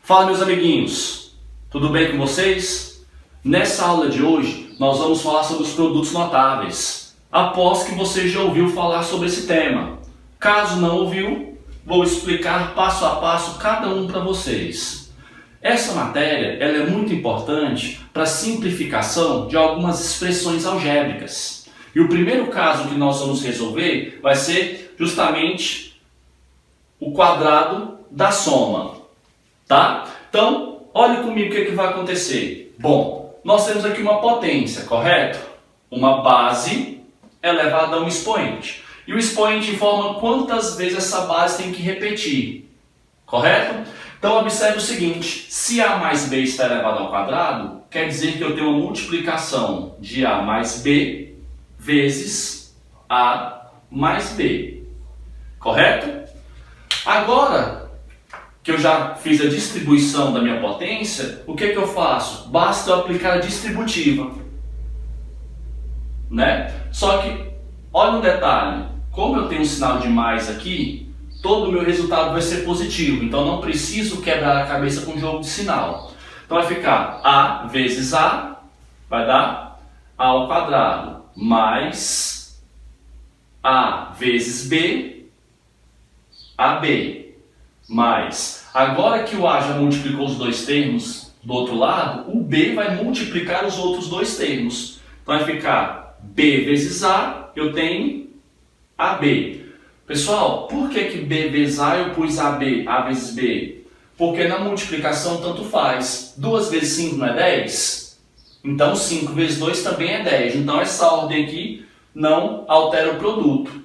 Fala, meus amiguinhos, tudo bem com vocês? Nessa aula de hoje nós vamos falar sobre os produtos notáveis. Aposto que você já ouviu falar sobre esse tema. Caso não ouviu, vou explicar passo a passo cada um para vocês. Essa matéria ela é muito importante para a simplificação de algumas expressões algébricas. E o primeiro caso que nós vamos resolver vai ser justamente o quadrado da soma. Tá? Então, olhe comigo o que vai acontecer. Bom, nós temos aqui uma potência, correto? Uma base elevada a um expoente. E o expoente informa quantas vezes essa base tem que repetir, correto? Então, observe o seguinte, se A mais B está elevado ao quadrado, quer dizer que eu tenho uma multiplicação de A mais B vezes A mais B, correto? Agora que eu já fiz a distribuição da minha potência, o que eu faço? Basta eu aplicar a distributiva, né? Só que, olha um detalhe, como eu tenho um sinal de mais aqui, todo o meu resultado vai ser positivo, então não preciso quebrar a cabeça com o jogo de sinal. Então vai ficar A vezes A, vai dar A ao quadrado, mais A vezes B, AB. Mas, agora que o A já multiplicou os dois termos do outro lado, o B vai multiplicar os outros dois termos. Então vai ficar B vezes A, eu tenho AB. Pessoal, por que B vezes A eu pus AB, A vezes B? Porque na multiplicação tanto faz. 2 vezes 5 não é 10? Então 5 vezes 2 também é 10. Então essa ordem aqui não altera o produto.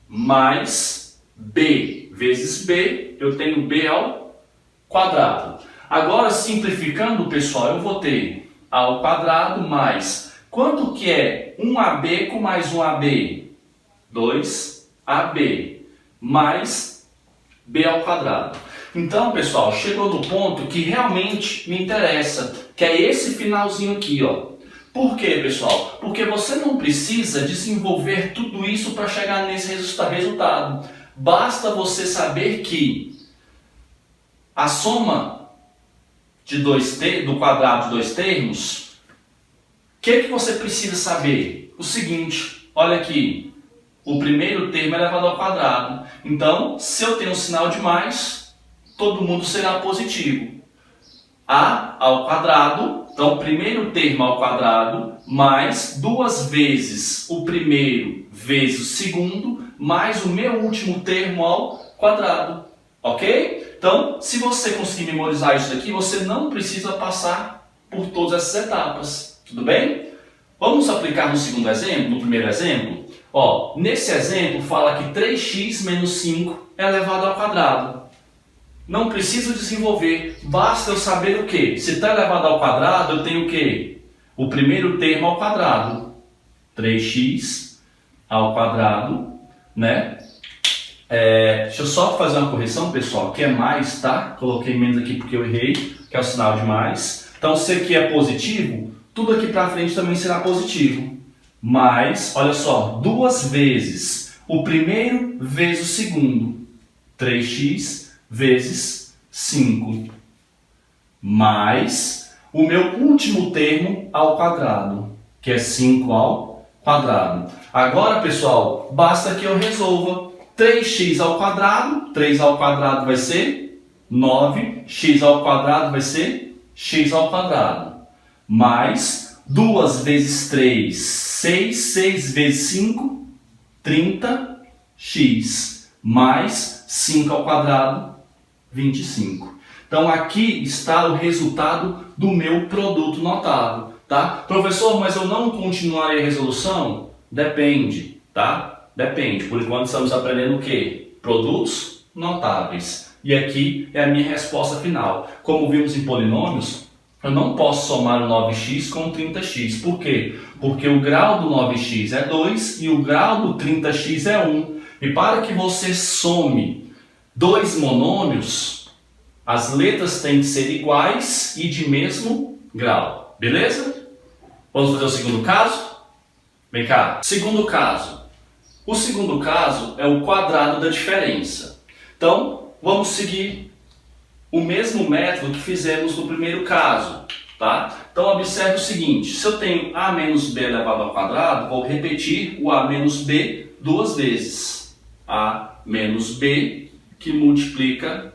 Mais B vezes B, eu tenho B ao quadrado. Agora, simplificando, pessoal, eu vou ter A ao quadrado mais... Quanto que é 1AB com mais 1AB? 2AB mais B ao quadrado. Então, pessoal, chegou no ponto que realmente me interessa, que é esse finalzinho aqui, ó. Por quê, pessoal? Porque você não precisa desenvolver tudo isso para chegar nesse resultado. Basta você saber que a soma do quadrado de dois termos, o que você precisa saber? O seguinte, olha aqui, o primeiro termo é elevado ao quadrado. Então, se eu tenho um sinal de mais, todo mundo será positivo. A ao quadrado, então o primeiro termo ao quadrado, mais 2 vezes o primeiro vezes o segundo, mais o meu último termo ao quadrado, ok? Então, se você conseguir memorizar isso daqui, você não precisa passar por todas essas etapas, tudo bem? Vamos aplicar no segundo exemplo, no primeiro exemplo? Ó, nesse exemplo fala que 3x menos 5 é elevado ao quadrado. Não preciso desenvolver, basta eu saber o quê? Se está elevado ao quadrado, eu tenho o quê? O primeiro termo ao quadrado, 3x ao quadrado, né? Deixa eu só fazer uma correção, pessoal, que é mais, tá? Coloquei menos aqui porque eu errei, que é o sinal de mais. Então, se aqui é positivo, tudo aqui para frente também será positivo. Mas, olha só, 2 vezes o primeiro vezes o segundo, 3x vezes 5, mais o meu último termo ao quadrado, que é 5 ao quadrado. Agora, pessoal, basta que eu resolva 3x ao quadrado, 3 ao quadrado vai ser 9, x ao quadrado vai ser x ao quadrado, mais 2 vezes 3, 6, 6 vezes 5, 30x, mais 5 ao quadrado, 25. Então aqui está o resultado do meu produto notável, tá? Professor, mas eu não continuarei a resolução? Depende, tá? Depende. Por enquanto estamos aprendendo o quê? Produtos notáveis. E aqui é a minha resposta final. Como vimos em polinômios, eu não posso somar o 9x com o 30x. Por quê? Porque o grau do 9x é 2 e o grau do 30x é 1. E para que você some dois monômios, as letras têm que ser iguais e de mesmo grau. Beleza? Vamos fazer o segundo caso? Vem cá. Segundo caso. O segundo caso é o quadrado da diferença. Então, vamos seguir o mesmo método que fizemos no primeiro caso, tá? Então observe o seguinte, se eu tenho a menos b elevado ao quadrado, vou repetir o a menos b duas vezes. A menos b que multiplica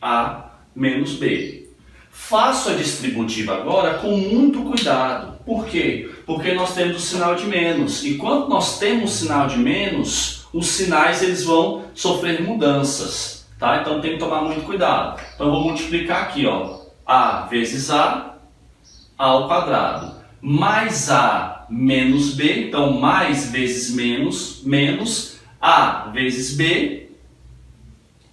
a menos b. Faço a distributiva agora com muito cuidado. Por quê? Porque nós temos o sinal de menos. E quando nós temos o sinal de menos, os sinais eles vão sofrer mudanças. Tá? Então tem que tomar muito cuidado. Então eu vou multiplicar aqui, ó, a vezes a ao quadrado, mais a menos b, então mais vezes menos, menos a vezes b,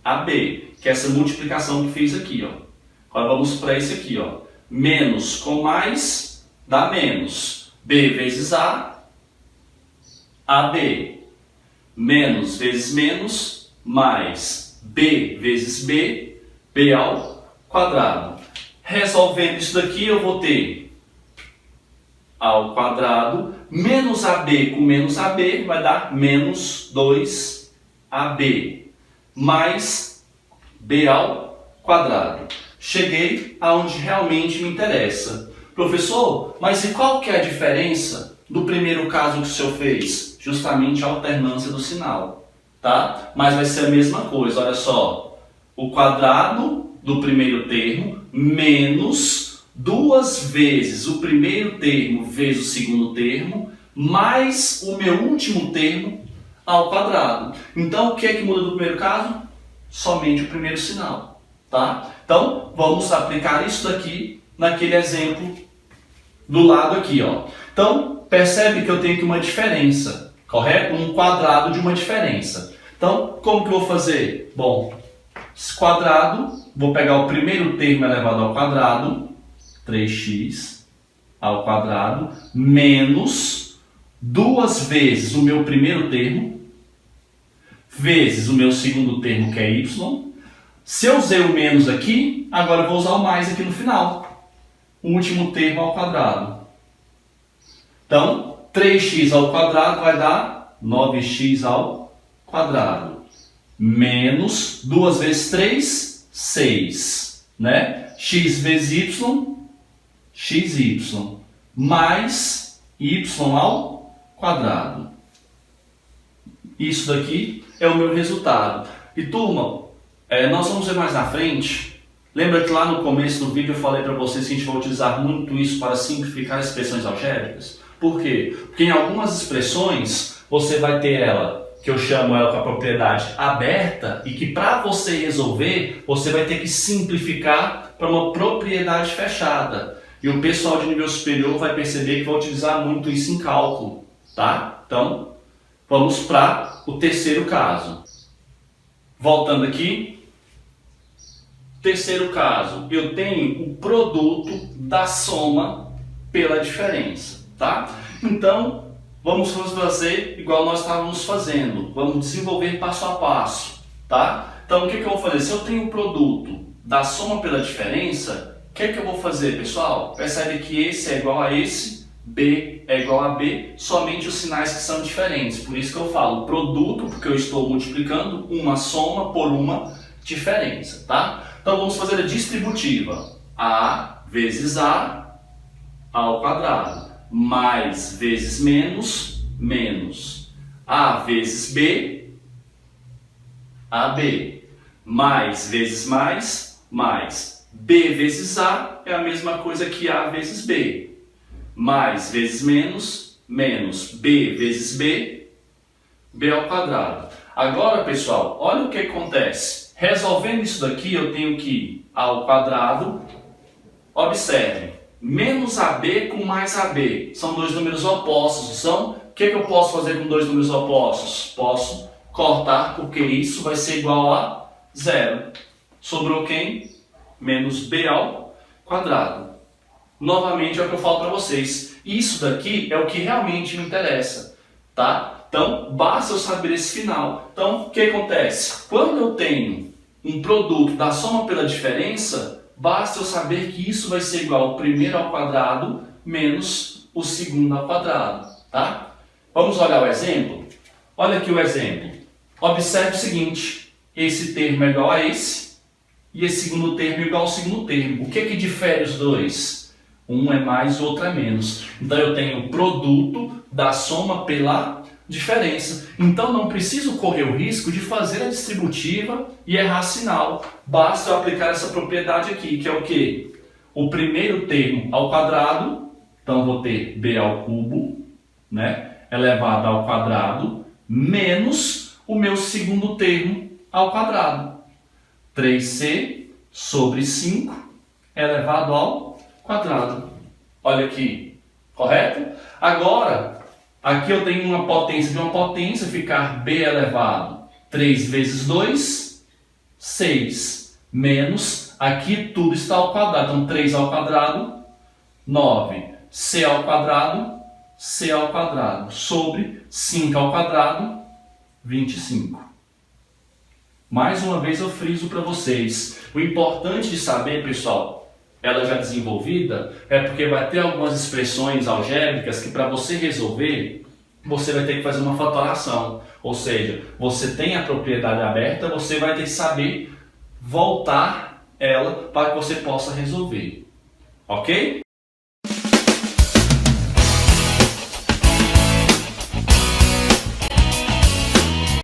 AB, que é essa multiplicação que fiz aqui, ó. Agora vamos para esse aqui, ó. Menos com mais dá menos. B vezes A, AB. Menos vezes menos, mais B vezes B, B ao quadrado. Resolvendo isso daqui, eu vou ter A ao quadrado, menos AB com menos AB, vai dar menos 2AB, mais B ao quadrado. Cheguei aonde realmente me interessa. Professor, mas e qual que é a diferença do primeiro caso que o senhor fez? Justamente a alternância do sinal, tá? Mas vai ser a mesma coisa, olha só. O quadrado do primeiro termo menos duas vezes o primeiro termo vezes o segundo termo, mais o meu último termo ao quadrado. Então, o que é que muda do primeiro caso? Somente o primeiro sinal, tá? Então, vamos aplicar isso daqui naquele exemplo do lado aqui, ó. Então, percebe que eu tenho aqui uma diferença, correto? Um quadrado de uma diferença. Então, como que eu vou fazer? Bom, esse quadrado, vou pegar o primeiro termo elevado ao quadrado, 3x ao quadrado, menos duas vezes o meu primeiro termo, vezes o meu segundo termo, que é y. Se eu usei o menos aqui, agora eu vou usar o mais aqui no final. O último termo ao quadrado. Então, 3x ao quadrado vai dar 9x ao quadrado. Menos 2 vezes 3, 6. Né? X vezes y, xy. Mais y ao quadrado. Isso daqui é o meu resultado. E turma, nós vamos ver mais na frente. Lembra que lá no começo do vídeo eu falei para vocês que a gente vai utilizar muito isso para simplificar expressões algébricas? Por quê? Porque em algumas expressões você vai ter ela, que eu chamo ela com a propriedade aberta, e que para você resolver, você vai ter que simplificar para uma propriedade fechada. E o pessoal de nível superior vai perceber que vai utilizar muito isso em cálculo, tá? Então, vamos para o terceiro caso. Voltando aqui. Terceiro caso, eu tenho o produto da soma pela diferença, tá? Então, vamos fazer igual nós estávamos fazendo. Vamos desenvolver passo a passo, tá? Então, o que eu vou fazer? Se eu tenho o produto da soma pela diferença, o que eu vou fazer, pessoal? Percebe que esse é igual a esse, B é igual a B, somente os sinais que são diferentes. Por isso que eu falo produto, porque eu estou multiplicando uma soma por uma diferença, tá? Então vamos fazer a distributiva. A vezes A ao quadrado, mais vezes menos, menos. A vezes B, AB. Mais vezes mais, mais. B vezes A é a mesma coisa que A vezes B. Mais vezes menos, menos. B vezes B, B ao quadrado. Agora, pessoal, olha o que acontece. Resolvendo isso daqui, eu tenho que ir ao quadrado. Observe, menos AB com mais AB. São dois números opostos, são? O que eu posso fazer com dois números opostos? Posso cortar, porque isso vai ser igual a zero. Sobrou quem? Menos B ao quadrado. Novamente é o que eu falo para vocês. Isso daqui é o que realmente me interessa, tá? Então, basta eu saber esse final. Então, o que acontece? Quando eu tenho um produto da soma pela diferença, basta eu saber que isso vai ser igual ao primeiro ao quadrado menos o segundo ao quadrado, tá? Vamos olhar o exemplo? Olha aqui o exemplo. Observe o seguinte, esse termo é igual a esse, e esse segundo termo igual ao segundo termo. O que difere os dois? Um é mais, o outro é menos. Então eu tenho o produto da soma pela diferença. Então não preciso correr o risco de fazer a distributiva e errar sinal. Basta eu aplicar essa propriedade aqui, que é o quê? O primeiro termo ao quadrado, então eu vou ter b ao cubo, né, elevado ao quadrado, menos o meu segundo termo ao quadrado. 3c sobre 5 elevado ao quadrado. Olha aqui, correto? Agora, aqui eu tenho uma potência de uma potência, ficar b elevado 3 vezes 2, 6, menos, aqui tudo está ao quadrado, então 3 ao quadrado, 9, c ao quadrado, sobre 5 ao quadrado, 25. Mais uma vez eu friso para vocês, o importante de saber, pessoal, ela já desenvolvida, é porque vai ter algumas expressões algébricas que para você resolver, você vai ter que fazer uma fatoração. Ou seja, você tem a propriedade aberta, você vai ter que saber voltar ela para que você possa resolver. Ok?